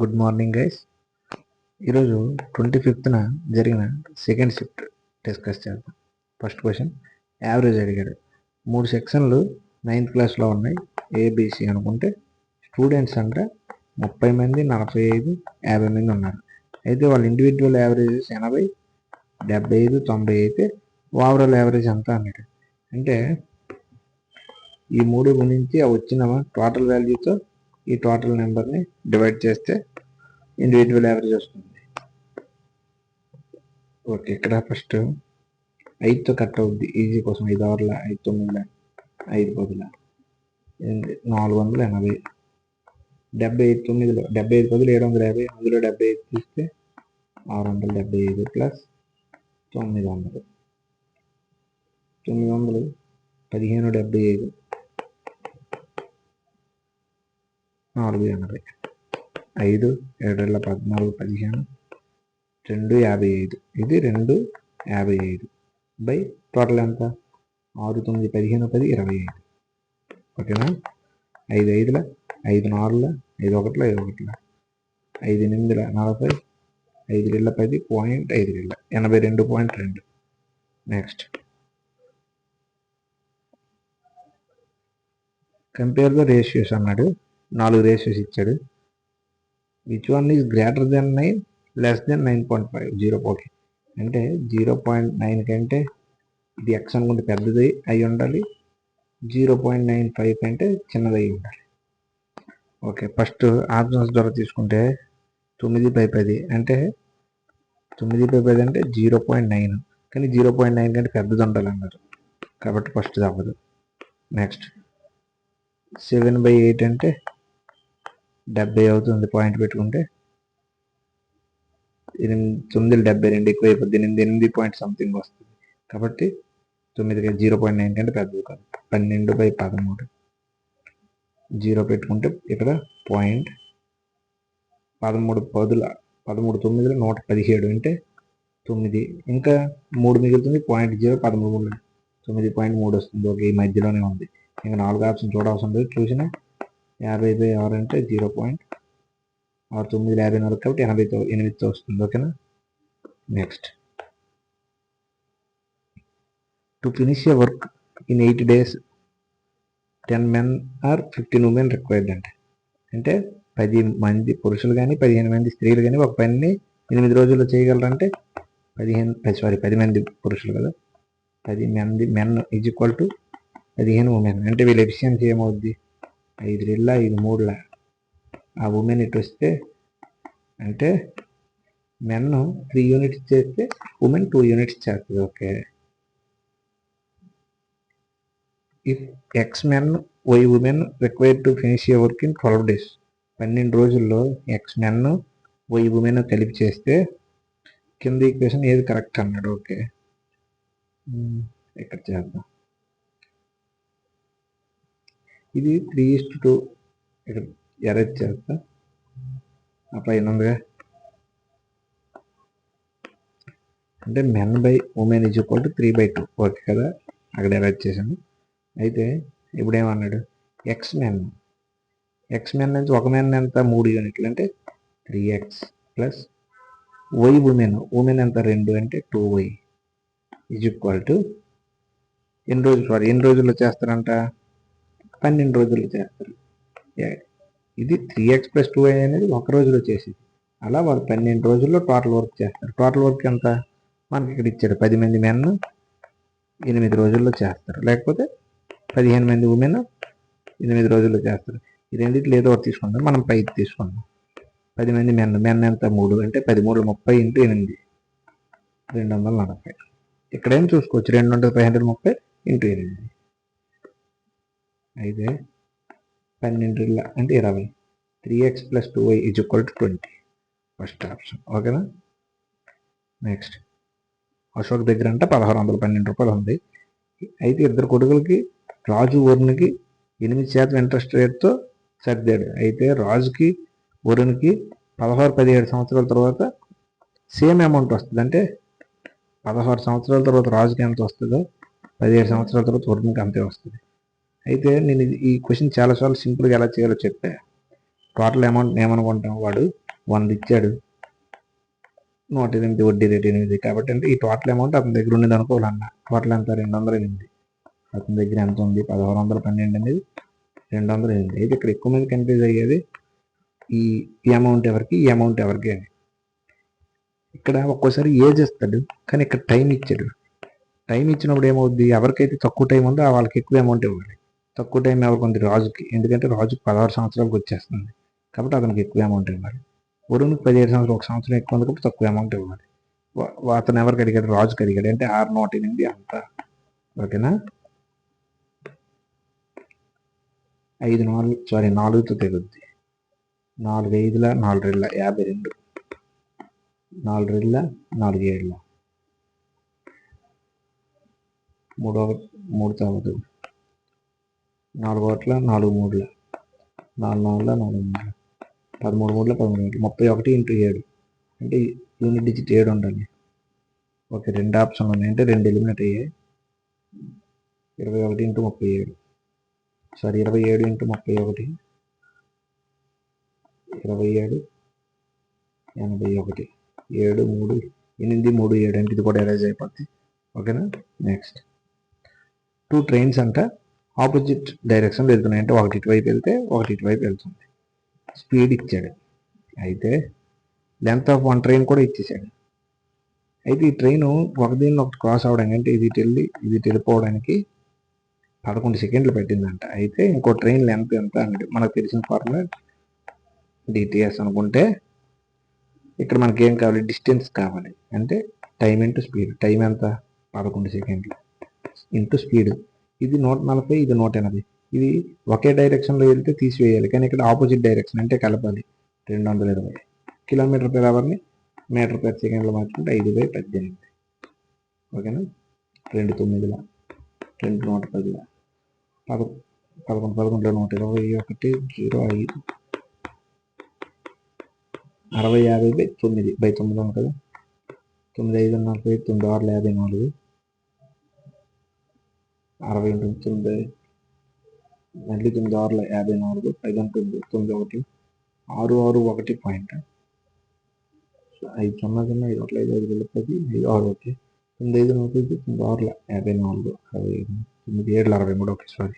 Good morning guys. ఈరోజు 25న జరిగిన second shift discuss చేద్దాం. ఫస్ట్ క్వశ్చన్ యావరేజ్ అడిగాడు. 3 సెక్షన్లు 9th క్లాస్లో ఉన్నాయి, ఏబిసి అనుకుంటే స్టూడెంట్స్ అంటే 30 మంది, 45, 50 మంది ఉన్నారు. అయితే వాళ్ళ ఇండివిజువల్ యావరేజెస్ 80, 75, 90 అయితే ఓవరాల్ యావరేజ్ ఎంత అన్నాడు. అంటే ఈ 3 గురించి వచ్చిన టోటల్ వాల్యూతో ఈ టోటల్ నెంబర్ని డివైడ్ చేస్తే ఇండివిజువల్ యావరేజ్ వస్తుంది. ఓకే, ఇక్కడ ఫస్ట్ 5తో కట్ అవుద్ది ఈజీ కోసం. 5 అవర్ల 5 9ల 5 బదుల 480, 75 9లో 75 బదులు 750, అందులో 75 తీస్తే 675 ప్లస్ 900 1575 480 5 7 14 15 255, ఇది 255 బై టోటల్ ఎంత 6 9 15 10 25. ఓకేనా? 5 5ల 5 4ల 5 1ల 5 1ల 5 8ల 40, 5 2ల 10 point 5 2ల 82.2. Next compare the ratios అన్నాడు. 4 రేషియోస్ ఇచ్చాడు. Which one is greater than 9 less than 9.5 0. Okay, అంటే 0.9 కంటే ఇది ఎక్స్ అనుకుంటే పెద్దది అయి ఉండాలి, 0.95 కంటే చిన్నది అయి ఉండాలి. ఓకే, ఫస్ట్ ఆప్షన్స్ ద్వారా తీసుకుంటే 9/10 అంటే 9/10 అంటే 0.9, కానీ 0.9 కంటే పెద్దది ఉండాలి అన్నారు కాబట్టి ఫస్ట్ అవ్వదు. నెక్స్ట్ 7/8 అంటే 70 అవుతుంది, పాయింట్ పెట్టుకుంటే 9/72 ఎక్కువ అయిపోద్ది, 8 పాయింట్ సంథింగ్ వస్తుంది కాబట్టి 9 0.9 కంటే పెద్దది కాదు. 12/13 0 పెట్టుకుంటే ఇక్కడ పాయింట్ 13 9ల 117 అంటే 9, ఇంకా 3 మిగులుతుంది, పాయింట్ 0 13 9.3 వస్తుంది. ఓకే, ఈ మధ్యలోనే ఉంది, ఇంకా 4 ఆప్షన్ చూడాల్సి లేదు. చూసిన 50/6 అంటే 0.6 9 54 కాబట్టి 88తో వస్తుంది. ఓకేనా? Next to finish a work in 8 days 10 men or 15 women required అంటే 10 మంది పురుషులు కానీ 15 మంది స్త్రీలు కానీ ఒక పనిని 8 రోజుల్లో చేయగలరంటే 10 మంది పురుషులు కదా, 10 మంది men is equal to 15 women. అంటే వీళ్ళ ఎఫిషియన్సీ ఏమవుద్ది 5 2ల 5 3ల ఆ ఉమెన్ ఇటు వస్తే అంటే మెన్ 3 యూనిట్స్ చేస్తే ఉమెన్ 2 యూనిట్స్ చేస్తుంది. Okay, if X men Y women required to finish a work in 12 days 12 రోజుల్లో ఎక్స్ మెన్ వై ఉమెన్ కలిపి చేస్తే కింద ఈక్వేషన్ ఏది కరెక్ట్ అన్నాడు. ఓకే, ఇక్కడ చేద్దాం. ఇది 3:2 ఇక్కడ ఎరేజ్ చేస్తా, ఆ పైన ఉందిగా అంటే men by women is equal to 3/2. Okay కదా, అక్కడ ఎరేజ్ చేశాను. అయితే ఇప్పుడు ఏమన్నాడు, ఎక్స్ మెన్ నుంచి ఒక మెన్ ఎంత 3 యూనిట్లు అంటే 3x ప్లస్ వై ఉమెన్ ఎంత 2 అంటే 2y ఈజ్ ఈక్వల్ టు ఎన్ని రోజుల్లో చేస్తారంట 12 రోజుల్లో చేస్తారు. ఇది 3x ప్లస్ 2y అనేది ఒక రోజులో చేసేది, అలా వాళ్ళు 12 రోజుల్లో టోటల్ వర్క్ చేస్తారు. టోటల్ వర్క్ ఎంత మనకి ఇక్కడ ఇచ్చాడు, 10 మంది మెన్ 8 రోజుల్లో చేస్తారు, లేకపోతే 15 మంది ఉమెన్ 8 రోజుల్లో చేస్తారు. ఈ రెండింటిలో ఏదో ఒకటి తీసుకుంటాం, మనం 5 తీసుకుందాం. 10 మంది మెన్ ఎంత 3 అంటే 10 3 30 × 8 240. ఇక్కడేం చూసుకోవచ్చు 2 ఉంటుంది 530 × 8 అయితే 12 అంటే 20 3x plus 2y is equal to 20 first option. ఓకేనా? నెక్స్ట్ అశోక్ దగ్గర అంటే 1612 రూపాయలు ఉంది. అయితే ఇద్దరు కొడుకులకి రాజు వరుణ్కి 8% ఇంట్రెస్ట్ రేట్తో సర్దాడు. అయితే రాజుకి వరుణ్కి 16-17 సంవత్సరాల తర్వాత సేమ్ అమౌంట్ వస్తుంది. అంటే 16 సంవత్సరాల తర్వాత రాజుకి ఎంత వస్తుందో 17 సంవత్సరాల తర్వాత వరుణ్కి అంతే వస్తుంది. అయితే నేను ఈ క్వశ్చన్ చాలాసార్లు సింపుల్గా ఎలా చేయాలో చెప్పా. టోటల్ అమౌంట్ ఏమనుకుంటాం, వాడు 100 ఇచ్చాడు, 108 వడ్డీ రేట్ 8. కాబట్టి అంటే ఈ టోటల్ అమౌంట్ అతని దగ్గర ఉండేది అనుకోవాలన్న. టోటల్ ఎంత? 208. అతని దగ్గర ఎంత ఉంది? 1612 అనేది 208. అయితే ఇక్కడ ఎక్కువ మంది కన్ఫ్యూజ్ అయ్యేది ఈ అమౌంట్ ఎవరికి, ఈ అమౌంట్ ఎవరికి అని. ఇక్కడ ఒక్కోసారి ఏజ్ ఇస్తాడు, కానీ ఇక్కడ టైం ఇచ్చాడు. టైం ఇచ్చినప్పుడు ఏమవుద్ది? ఎవరికైతే తక్కువ టైం ఉందో వాళ్ళకి ఎక్కువ అమౌంట్ ఇవ్వాలి. తక్కువ టైం ఎవరికి ఉంది? రాజుకి. ఎందుకంటే రాజుకి 16 సంవత్సరాలకు వచ్చేస్తుంది, కాబట్టి అతనికి ఎక్కువ అమౌంట్ ఇవ్వాలి. వరుణ్కి 17 సంవత్సరాలు, 1 సంవత్సరం ఎక్కువ ఉంది కాబట్టి తక్కువ అమౌంట్ ఇవ్వాలి. అతను ఎవరికి అడిగాడు? రాజుకి అడిగాడు. అంటే 608 అంత. ఓకేనా? 4తో తెగుద్ది. 4 5ల 4 2ల 52, 4 2ల 4 7ల 3 తవ్వదు, 4 1ల 4 3ల 4 4ల 4 3ల 13 3ల 13, 31 ఇంటూ 7 అంటే యూనిట్ డిజిట్ 7 ఉండాలి. ఓకే, 2 ఆప్షన్లు ఉన్నాయి అంటే 2 ఎలిమినేట్ అయ్యాయి. 21 ఇంటూ 37, 27 ఇంటూ 31, 27 81, 7 3 8 3 7 అంటే ఇది కూడా ఎరేజ్ అయిపోద్ది. ఓకేనా? నెక్స్ట్ 2 ట్రైన్స్ అంట ఆపోజిట్ డైరెక్షన్లో వెళ్తున్నాయి. అంటే ఒకటి ఇటువైపు వెళ్తే ఒకటి ఇటువైపు వెళ్తుంది. స్పీడ్ ఇచ్చాడు. అయితే లెంత్ ఆఫ్ 1 ట్రైన్ కూడా ఇచ్చేసాడు. అయితే ఈ ట్రైన్ ఒకదాన్ని ఒకటి క్రాస్ అవ్వడానికి, అంటే ఇది వెళ్ళిపోవడానికి 11 సెకండ్లు పెట్టిందంట. అయితే ఇంకో ట్రైన్ లెంత్ ఎంత అన్నాడు. మనకు తెలిసిన ఫార్ములా డిటిఎస్ అనుకుంటే ఇక్కడ మనకి ఏం కావాలి? డిస్టెన్స్ కావాలి. అంటే టైం ఇంటూ స్పీడ్. టైం ఎంత? 11 సెకండ్లు ఇంటూ స్పీడ్. ఇది 140, ఇది 180. ఇది ఒకే డైరెక్షన్లో వెళ్తే తీసివేయాలి, కానీ ఇక్కడ ఆపోజిట్ డైరెక్షన్ అంటే కలపాలి. 220 km/hని మీటర్/సెకండ్లో మార్చుకుంటే 5/18. ఓకేనా? 2 9ల 2 110ల 11 11 121 05 60 50/9 ఉంది కదా. 9 5 40 9 6 54 60 9 మళ్ళీ 9 6 54 5 ఉంటుంది 9 1 6 6 1 పాయింట్ 5 0 0 5 1 5 5 10 5 6 ఓకే. 9 5 40 9 6 54 65 9 7 63. ఓకే, సారీ,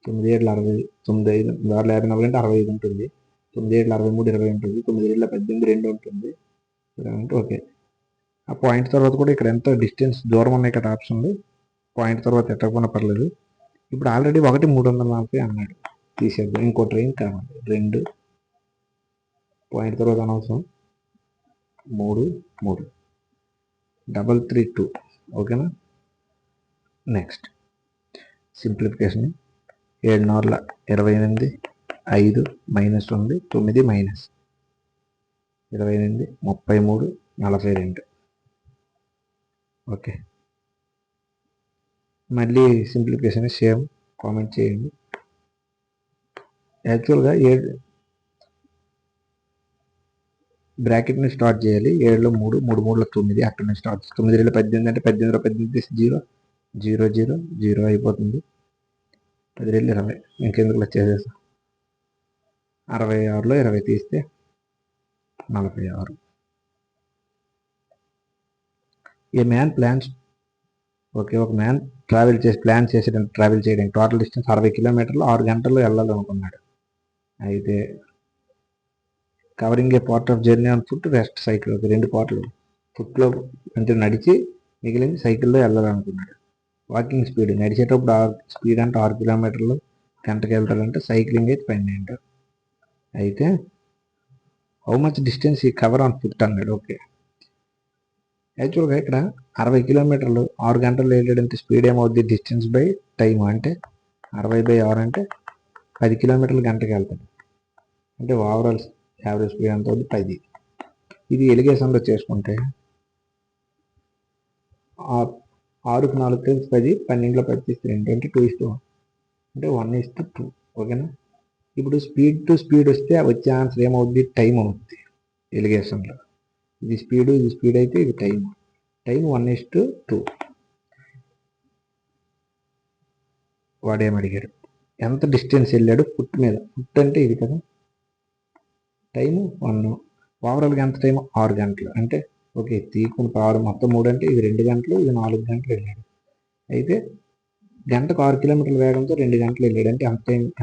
9 7 60 9 5 9 6 54 అంటే 65 ఉంటుంది. 9 7 63 20 ఉంటుంది. 9 7 18 2 ఉంటుంది. ఓకే, ఆ పాయింట్ తర్వాత కూడా ఇక్కడ ఎంత డిస్టెన్స్ దూరం ఉన్నాయి కదా ఆప్షన్లు. పాయింట్ తర్వాత ఎట్టకపోయినా పర్లేదు. ఇప్పుడు ఆల్రెడీ 1 340 అన్నాడు, తీసేద్దాం. ఇంకో ట్రైన్ కావాలి. 2 పాయింట్ తర్వాత అనవసరం. 3 3 3 2. ఓకేనా? Next simplification. 7 4 28, 5 మైనస్ ఉంది, 9 మైనస్ 28 33 42. ఓకే, మళ్ళీ సింప్లిఫికేషన్ సేమ్ కామెంట్ చేయండి. యాక్చువల్గా 7 బ్రాకెట్ని స్టార్ట్ చేయాలి. 7లో 3 3 3లో 9 అక్కడ నుంచి స్టార్ట్. 9 2 18 అంటే 18 18 0 0 0 0 అయిపోతుంది. 10 2 20 ఇంకెందుకు వచ్చేసేసి 66లో 20 తీస్తే 46. ఏ మ్యాన్ ప్లాన్స్. ఓకే, ఒక మ్యాన్ ప్లాన్ చేసేటప్పుడు ట్రావెల్ చేయడానికి టోటల్ డిస్టెన్స్ 60 కిలోమీటర్లు 6 గంటల్లో వెళ్ళాలనుకున్నాడు. అయితే covering A part of journey on foot, rest cycle. ఒక 2 పార్ట్లు. ఫుట్లో అంటే నడిచి, మిగిలింది సైకిల్లో వెళ్ళాలనుకున్నాడు. వాకింగ్ స్పీడ్, నడిచేటప్పుడు స్పీడ్ అంటే 6 కిలోమీటర్లు గంటకి వెళ్తాడంటే, సైక్లింగ్ అయితే 12. అయితే హౌ మచ్ డిస్టెన్స్ ఈ కవర్ ఆన్ ఫుట్ అన్నాడు. ఓకే, యాక్చువల్గా ఇక్కడ 60 కిలోమీటర్లు 6 గంటల్లో వెళ్ళాడంటే స్పీడ్ ఏమవుద్ది? డిస్టెన్స్ బై టైం అంటే 60/6 అంటే 10 కిలోమీటర్లు గంటకి వెళ్తాడు. అంటే ఓవరాల్ యావరేజ్ స్పీడ్ ఎంత అవుతుంది? 10. ఇది ఎలిగేషన్లో చేసుకుంటే 6కి 4 కలిసి 10, 12లో 10 తీస్తే ఏంటంటే 2:1 అంటే 1:2. ఓకేనా? ఇప్పుడు స్పీడ్ టు స్పీడ్ వస్తే వచ్చే ఆన్సర్ ఏమవుద్ది? టైం అవుద్ది ఎలిగేషన్లో. ఇది స్పీడ్ అయితే ఇది టైం 1:2. వాడేమడిగాడు? ఎంత డిస్టెన్స్ వెళ్ళాడు ఫుట్ మీద? ఫుట్ అంటే ఇది కదా, టైము 1, ఓవరాల్గా ఎంత టైం 6 గంటలు. అంటే ఓకే, తీసుకుని 6 మొత్తం 3 అంటే ఇది 2 గంటలు, ఇది 4 గంటలు వెళ్ళాడు. అయితే గంటకు 6 కిలోమీటర్ల వేగంతో 2 గంటలు వెళ్ళాడు. అంటే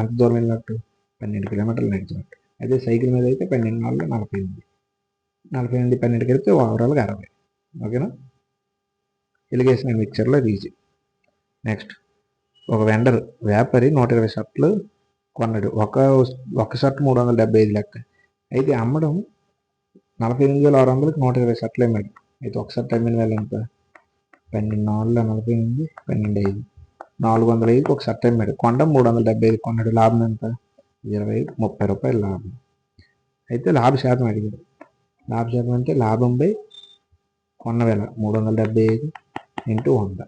ఎంత దూరం వెళ్ళినట్టు 12 కిలోమీటర్లు నడిచినట్టు. అదే సైకిల్ మీద అయితే 12 4 48, 48 12 కలిపితే ఓవరాల్గా 60. ఓకేనా? ఎలిగేషన్ అండ్ మిక్చర్లో ఈజీ. నెక్స్ట్, ఒక వెండర్ వ్యాపారి 120 షర్ట్లు కొన్నాడు. ఒక షర్ట్ 375 లెక్క. అయితే అమ్మడం 48,600కి 120 షర్ట్లు అమ్మాడు. అయితే ఒక షర్ట్ అమ్మిన వేల ఎంత? 12 4 48, 12 5 405కి ఒక షర్ట్ అమ్మాడు. కొనడం 375 కొన్నాడు. లాభం ఎంత? 20, 30 రూపాయలు లాభం. అయితే లాభ శాతం అడిగాడు. లాభ శాతం అంటే లాభం బై కొన్న వేల 375 ఇంటూ 100.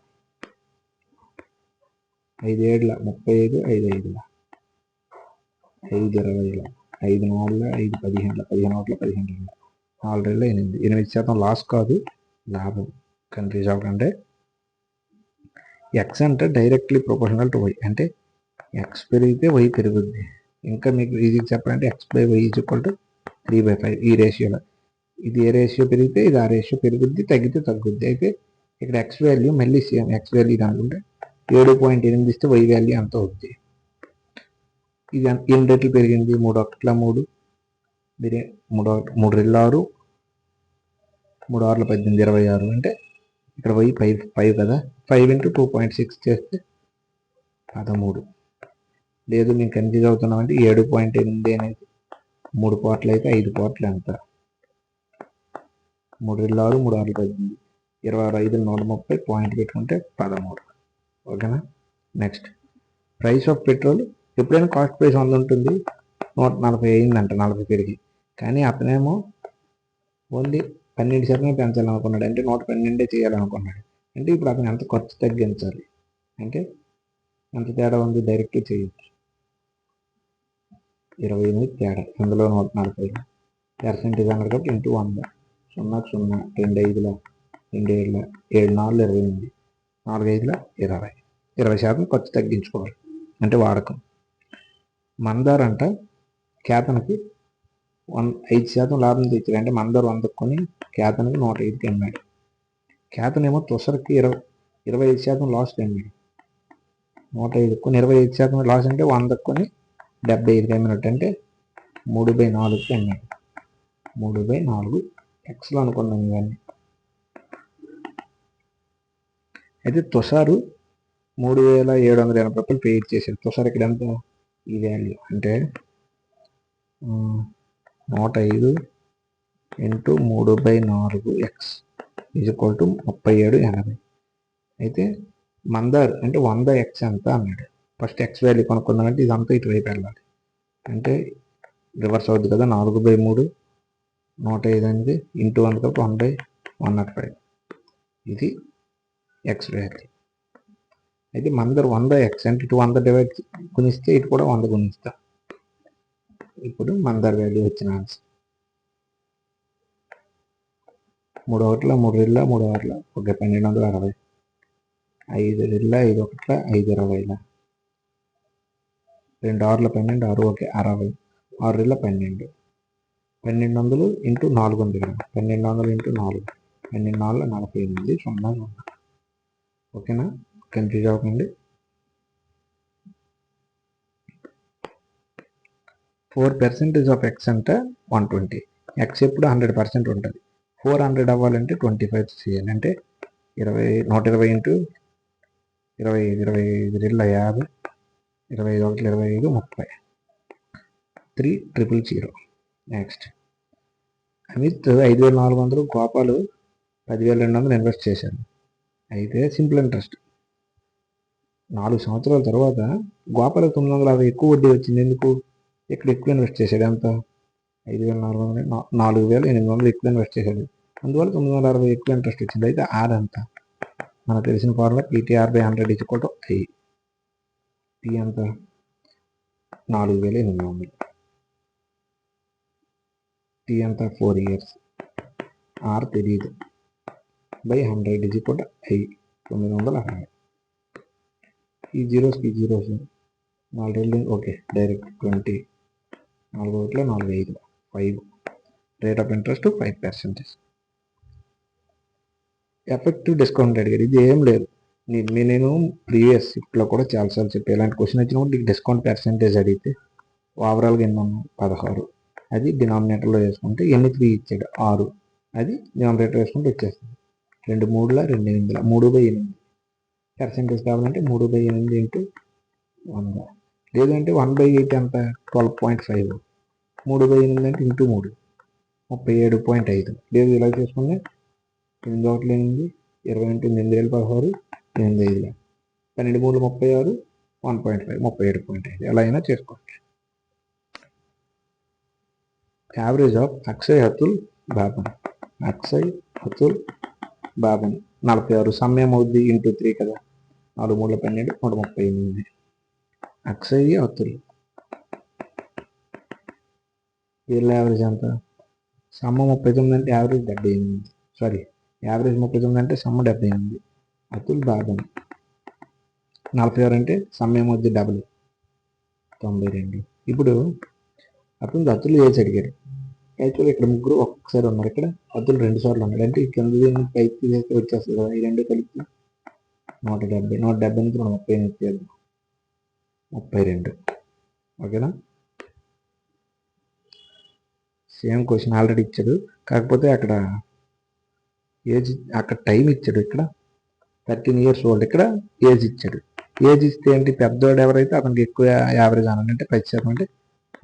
5 7 35, 5 5 5 20, 5 4 5 15, 15 15, 4 8, 8% లాస్ కాదు, లాభం. కన్ఫ్యూజ్ అవ్వకండి. ఎక్స్ అంటే డైరెక్ట్లీ ప్రొపోర్షనల్ టు వై. అంటే ఎక్స్ పెరిగితే వై పెరుగుద్ది. ఇంకా మీకు ఈజీగా చెప్పాలంటే X by Y is equal to 3/5 ఈ రేషియోలో. ఇది ఏ రేషియో పెరిగితే ఇది ఆ రేషియో పెరుగుద్ది, తగ్గితే తగ్గుద్ది. అయితే ఇక్కడ ఎక్స్ వాల్యూ మళ్ళీ సేమ్ ఎక్స్ వాల్యూ అనుకుంటే 7.8 ఇస్తే వై వాల్యూ అంత అవుద్ది. ఇది ఎన్ని రెట్లు పెరిగింది? 3 1 3, 3 2 6, 3 6 18, 26. అంటే ఇక్కడ వై 5 కదా, 5 ఇంటూ 2.6 చేస్తే 13. లేదు మేము కన్ఫ్యూజ్ అవుతున్నామంటే 7.8 అనేది 3 పార్ట్లు అయితే 5 పార్ట్లు ఎంత? 3 2 6, 3 6 18, 25 130 పాయింట్ పెట్టుకుంటే 13. ఓకేనా? Next, price of petrol. ఎప్పుడైనా కాస్ట్ ప్రైస్ 100 ఉంటుంది, 140 అయిందంట, 40 పెరిగి. కానీ అతనేమో ఓన్లీ 12% పెంచాలనుకున్నాడు. అంటే 112 చేయాలనుకున్నాడు. అంటే ఇప్పుడు అతను ఎంత ఖర్చు తగ్గించాలి? అంటే ఎంత తేడా ఉంది? డైరెక్ట్ చేయొచ్చు. 28 తేడా, ఇందులో 140 పర్సెంటేజ్ అన్నారు కాబట్టి ఇంటూ 100. 0 0 2 5 2 7 7 4 28, 4 5 20. 20% ఖర్చు తగ్గించుకోవాలి. అంటే వాడకం. మందార్ అంట కేతనకి 5% లాభం తెచ్చాడు. అంటే మందారు 100 కొని కేతనకి 105కి అమ్మాడు. కేతనేమో తుసరికి 25% లాస్ అమ్మాడు. 105 కొని 25% లాస్ అంటే 100 కొని 75కి అమ్మినట్టు. అంటే 3/4కి అమ్మాడు. 3/4 ఎక్స్లో అనుకున్నాం ఇవన్నీ. అయితే తుషారు 3,780 రూపాయలు పే చేశాడు. తుషార్ ఇక్కడ ఎంత? ఈ వాల్యూ అంటే 105 into 3/4 X is equal to 37.80. అయితే మందార్ అంటే 100 ఎక్స్ ఎంత అన్నాడు. ఫస్ట్ ఎక్స్ వాల్యూ కొనుక్కుందామంటే ఇదంతా ఇటువైపు వెళ్ళాలి. అంటే రివర్స్ అవుతుంది కదా. 4/3 105 అనేది ఇంటూ 100 కాబట్టి 1/105. ఇది ఎక్స్ వాల్యూ. అయితే మందరు 100 ఎక్స్ అంటే ఇటు 100 డివైడ్ గుణిస్తే ఇటు కూడా 100 గుణిస్తా. ఇప్పుడు మందర్ వాల్యూ వచ్చిన ఆన్సర్ 3 1 3 2 3 6 ఓకే 1260, 5 2 5 1 5 20, 2 6 12 6 ఓకే 60, 6 2 12, 1200 ఇంటూ 4 ఉంది కదా, 1200 ఇంటూ 4, 12 4 48, 0 0. ఓకేనా? కన్ఫ్యూజ్ అవ్వకండి. 4% ఆఫ్ ఎక్స్ అంటే 120. ఎక్స్ ఎప్పుడు 100% ఉంటుంది. 400 అవ్వాలంటే 25 చేయాలి. అంటే 120 ఇంటూ 25, 25 2 50, 25 1 25 30, 3,000. నెక్స్ట్, అమిత్ 5,400, గోపాలు 10,200 ఇన్వెస్ట్ చేశారు. అయితే సింపుల్ ఇంట్రెస్ట్ 4 సంవత్సరాల తర్వాత గోపాలకు 960 ఎక్కువ వడ్డీ వచ్చింది. ఎందుకు? ఇక్కడ ఎక్కువ ఇన్వెస్ట్ చేశాడు. ఎంత? 5,400, 4,800 ఎక్కువ ఇన్వెస్ట్ చేశాడు. అందువల్ల 960 ఎక్కువ ఇంట్రెస్ట్ వచ్చింది. అయితే ఆర్ ఎంత? మనకు తెలిసిన formula PTR/100 is equal to I. P ఎంత? 4,800. T ఎంత? 4 years. ఆర్ తెలియదు. /100 ఈజ్ ఈక్వల్ టు I 960. ఈ జీరోస్కి zeros 4 okay direct 20, 4 1 4 5, 5. Rate of interest 5%. Effective discount అడిగారు. ఇది ఏం లేదు. నేను ప్రీవియస్ షిఫ్ట్లో కూడా చాలాసార్లు చెప్పాను. ఇలాంటి క్వశ్చన్ వచ్చినప్పుడు నీకు డిస్కౌంట్ పర్సెంటేజ్ అడిగితే ఓవరాల్గా ఎన్ని ఉన్నాం 16. అది డినామినేటర్లో వేసుకుంటే ఎన్ని 3 ఇచ్చాడు 6. అది డినామినేటర్ వేసుకుంటే వచ్చేస్తుంది. 2 3 2 8 3/8. పర్సెంటేజ్ కావాలంటే 3/8 ఇంటూ 100. లేదంటే 1/8 ఎంత 12.5. 3/8 అంటే ఇంటూ 3 37.5. లేదు ఇలా చేసుకుంటే 8 ఒకటి 8 20 ఇంటూ 8 16 8 5 12 3 36 1.5 37.5. ఎలా అయినా చేసుకోవచ్చు. Average of Akshay Atul bourbon. Akshay Atul bourbon 46. సమయం అవుద్ది ఇంటూ 3 కదా. 4 3 12 138. అక్షయ్ అతుల్ వీళ్ళ యావరేజ్ ఎంత? సమ్మ 39 అంటే యావరేజ్ 78. సారీ, యావరేజ్ 39 అంటే సమ్మ 78. అతుల్ బాబన్ 46 అంటే సమయం అవుద్ది డబుల్ 92. ఇప్పుడు అతులు ఏజ్ అడిగారు. యాక్చువల్లీ ఇక్కడ ముగ్గురు ఒక్కసారి ఉన్నారు. ఇక్కడ అతులు 2 సార్లు ఉన్నాడు. అంటే కింద పైకి తీసేస్తే వచ్చేస్తుంది కదా. ఈ 2 కలిపి 170. 170 నుంచి 30 ఇచ్చేది 32. ఓకేనా. సేమ్ క్వశ్చన్ ఆల్రెడీ ఇచ్చాడు. కాకపోతే అక్కడ ఏజ్ అక్కడ టైం ఇచ్చాడు. ఇక్కడ 13 years old. ఇక్కడ ఏజ్ ఇచ్చాడు. ఏజ్ ఇస్తే ఏంటి పెద్దవాడు ఎవరైతే అతనికి ఎక్కువ యావరేజ్ అనండి. అంటే 10% అంటే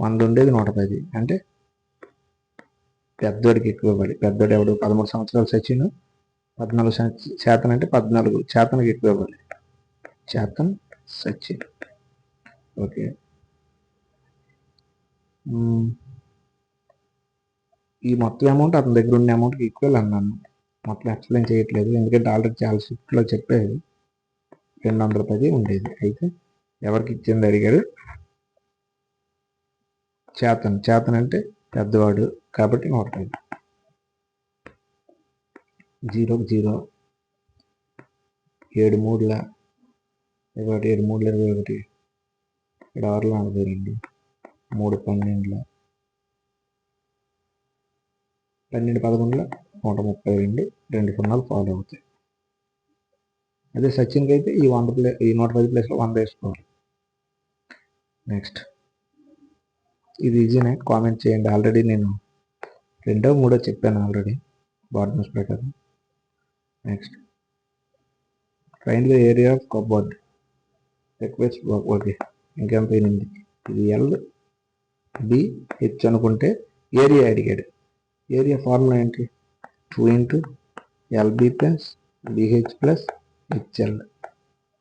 100 ఉండేది 110. అంటే పెద్దోడికి ఎక్కువ ఇవ్వాలి. పెద్దోడు ఎవడు 13 సంవత్సరాలు సచిన్ 14% అంటే 14 ఎక్కువ ఇవ్వాలి. చేతన్ సచిన్. ఓకే. ఈ మొత్తం అమౌంట్ అతని దగ్గర ఉన్న అమౌంట్కి ఈక్వల్ అన్నాను. మొత్తం ఎక్స్ప్లెయిన్ చేయట్లేదు ఎందుకంటే ఆల్రెడీ చాలా షిఫ్ట్లో చెప్పేది. 210 ఉండేది. అయితే ఎవరికి ఇచ్చింది అడిగారు. చేతన్ అంటే పెద్దవాడు కాబట్టి 110. 0 0 7 3 21 7 3 21 ఇక్కడ 6 42 3 12 12 11 132 2 సున్నాలు ఫాలో అవుతాయి. అదే సచిన్కి అయితే ఈ 110 ప్లేస్లో 100 వేసుకోవాలి. నెక్స్ట్ ఇది ఈజీనే, కామెంట్ చేయండి. ఆల్రెడీ నేను 2వ 3వ చెప్పాను ఆల్రెడీ బార్డర్స్ ప్రకారం. Next find the area of cupboard request. Okay, ఇంకెంత 8. ఇది LBH అనుకుంటే ఏరియా అడిగాడు. ఏరియా ఫార్ములా ఏంటి? 2 × LB + BH + HL.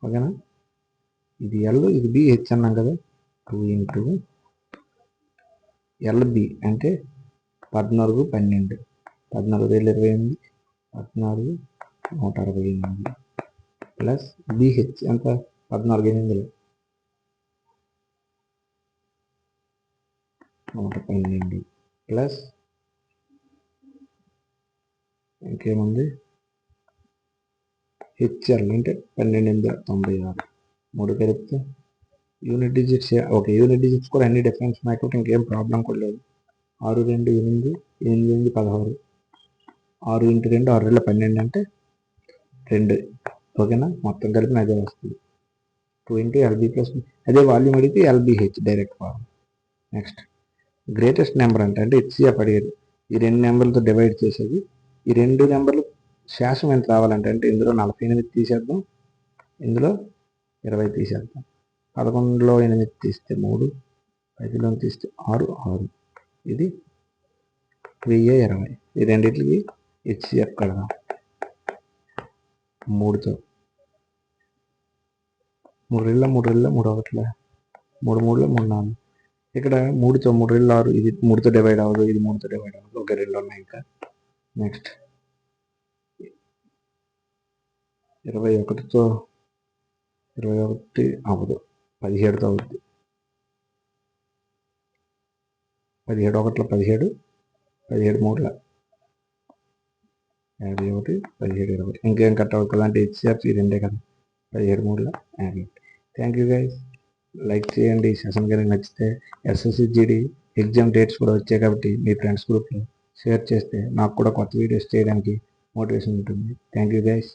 ఓకేనా. ఇది L ఇది B H అన్నాం కదా. 2 × LB అంటే 14 12 14 28 14 168 ప్లస్ BH ఎంత 14 8 112 ప్లస్ ఇంకేముంది HL అంటే 12 96. 3 కలిపితే unit digits. Okay, unit digits కూడా అన్ని డిఫరెన్స్ ఉన్నాయి. ఇంకేం ప్రాబ్లం కూడా లేదు. 6 2 8 8 8 16 6 × 2 6 2 12 అంటే 2. ఓకేనా. మొత్తం కలిపి అదే వస్తుంది. 2 × LB + అదే వాల్యూమ్ అడిగితే LBH direct form. Next greatest number అంటే HCF అడిగారు. ఈ 2 నెంబర్లతో డివైడ్ చేసేది. ఈ 2 నెంబర్లు శేషం ఎంత రావాలంటే ఇందులో 48 తీసేద్దాం, ఇందులో 20 తీసేద్దాం. 11లో 8 తీస్తే 3, 10లో తీస్తే 6 6. ఇది 1020. ఈ రెండింటికి HCF కడదాం. 3తో 3 1 3 1 3 3 4. ఇక్కడ 3తో 3 6. ఇది 3తో డివైడ్ అవ్వదు, ఇది 3తో డివైడ్ అవ్వదు. ఒక 2 ఉన్నాయి ఇంకా. నెక్స్ట్ 21తో 21 అవ్వదు, 17తో అవుద్ది. 17 1 17 17 3 51 17 20. ఇంకేం కట్ అవ్వదు కదా. అంటే HCF ఈ 2 కదా. 17 3 50. Thank you guys. లైక్ చేయండి. సెషన్ కనుక నచ్చితే SSC GD ఎగ్జామ్ డేట్స్ కూడా వచ్చాయి కాబట్టి మీ ఫ్రెండ్స్ గ్రూప్లో షేర్ చేస్తే నాకు కూడా కొత్త వీడియోస్ చేయడానికి మోటివేషన్ ఉంటుంది. Thank you guys.